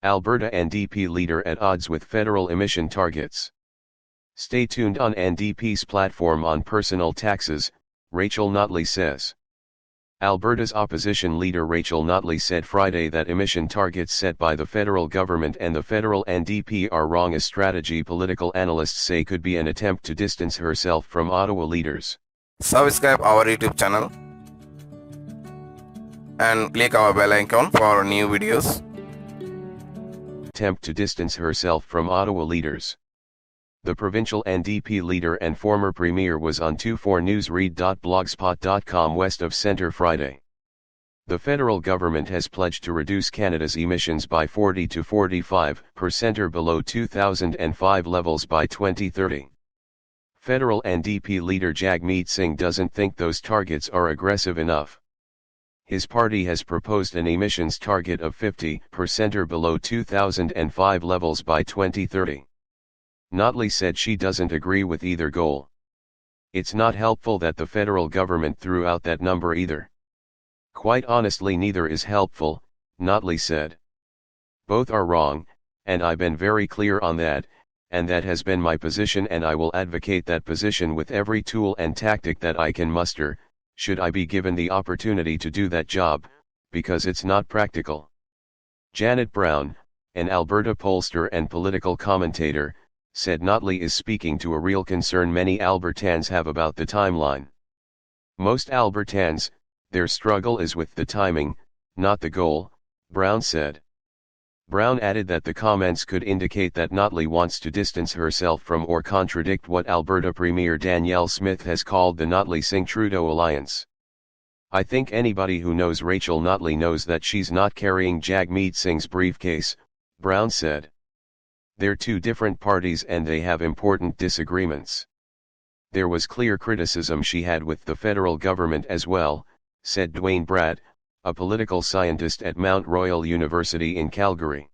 Alberta NDP leader at odds with federal emission targets. Stay tuned on NDP's platform on personal taxes, Rachel Notley says. Alberta's opposition leader Rachel Notley said Friday that emission targets set by the federal government and the federal NDP are wrong, a strategy political analysts say could be an attempt to distance herself from Ottawa leaders. Subscribe our YouTube channel and click our bell icon for new videos. Attempt to distance herself from Ottawa leaders. The provincial NDP leader and former premier was on 24newsread.blogspot.com west of Centre Friday. The federal government has pledged to reduce Canada's emissions by 40 to 45% or below 2005 levels by 2030. Federal NDP leader Jagmeet Singh doesn't think those targets are aggressive enough. His party has proposed an emissions target of 50% or below 2005 levels by 2030. Notley said she doesn't agree with either goal. It's not helpful that the federal government threw out that number either. Quite honestly, neither is helpful, Notley said. Both are wrong, and I've been very clear on that, and that has been my position, and I will advocate that position with every tool and tactic that I can muster, should I be given the opportunity to do that job, because it's not practical. Janet Brown, an Alberta pollster and political commentator, said Notley is speaking to a real concern many Albertans have about the timeline. Most Albertans, their struggle is with the timing, not the goal, Brown said. Brown added that the comments could indicate that Notley wants to distance herself from or contradict what Alberta Premier Danielle Smith has called the Notley-Singh-Trudeau alliance. I think anybody who knows Rachel Notley knows that she's not carrying Jagmeet Singh's briefcase, Brown said. They're two different parties and they have important disagreements. There was clear criticism she had with the federal government as well, said Dwayne Bratt, a political scientist at Mount Royal University in Calgary.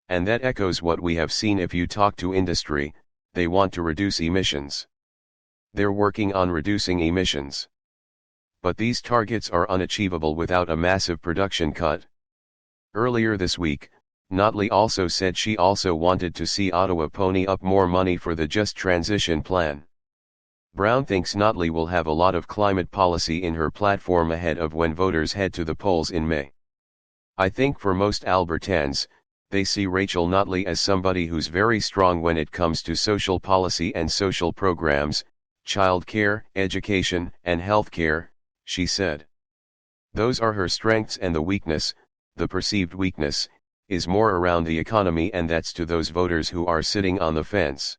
And that echoes what we have seen if you talk to industry, they want to reduce emissions. They're working on reducing emissions. But these targets are unachievable without a massive production cut. Earlier this week, Notley also said she also wanted to see Ottawa pony up more money for the Just Transition Plan. Brown thinks Notley will have a lot of climate policy in her platform ahead of when voters head to the polls in May. I think for most Albertans, they see Rachel Notley as somebody who's very strong when it comes to social policy and social programs, childcare, education, and healthcare, she said. Those are her strengths, and the weakness, the perceived weakness, is more around the economy, and that's to those voters who are sitting on the fence.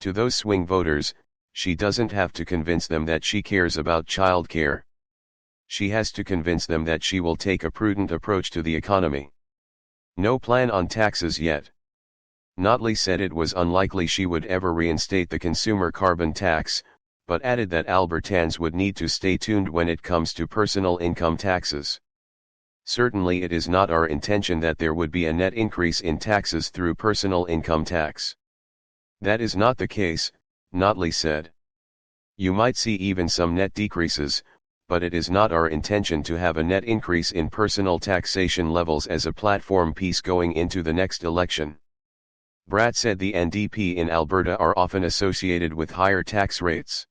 To those swing voters, she doesn't have to convince them that she cares about childcare. She has to convince them that she will take a prudent approach to the economy. No plan on taxes yet. Notley said it was unlikely she would ever reinstate the consumer carbon tax, but added that Albertans would need to stay tuned when it comes to personal income taxes. Certainly it is not our intention that there would be a net increase in taxes through personal income tax. That is not the case, Notley said. You might see even some net decreases, but it is not our intention to have a net increase in personal taxation levels as a platform piece going into the next election. Bratt said the NDP in Alberta are often associated with higher tax rates.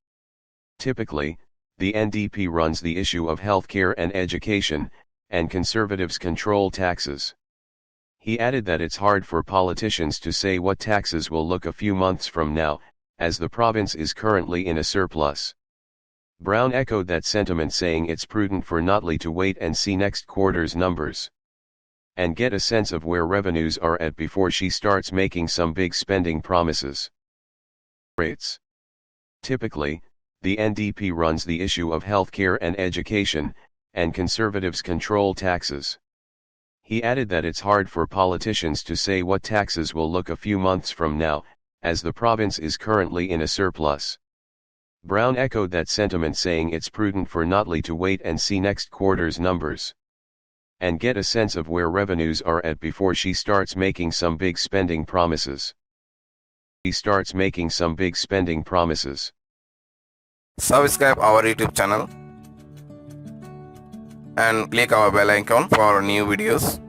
Typically, the NDP runs the issue of healthcare and education, and Conservatives control taxes. He added that it's hard for politicians to say what taxes will look a few months from now, as the province is currently in a surplus. Brown echoed that sentiment, saying it's prudent for Notley to wait and see next quarter's numbers and get a sense of where revenues are at before she starts making some big spending promises. Rates. Typically, the NDP runs the issue of healthcare and education, and Conservatives control taxes. He added that it's hard for politicians to say what taxes will look a few months from now, as the province is currently in a surplus. Brown echoed that sentiment, saying it's prudent for Notley to wait and see next quarter's numbers and get a sense of where revenues are at before she starts making some big spending promises. Subscribe our YouTube channel and click our bell icon for new videos.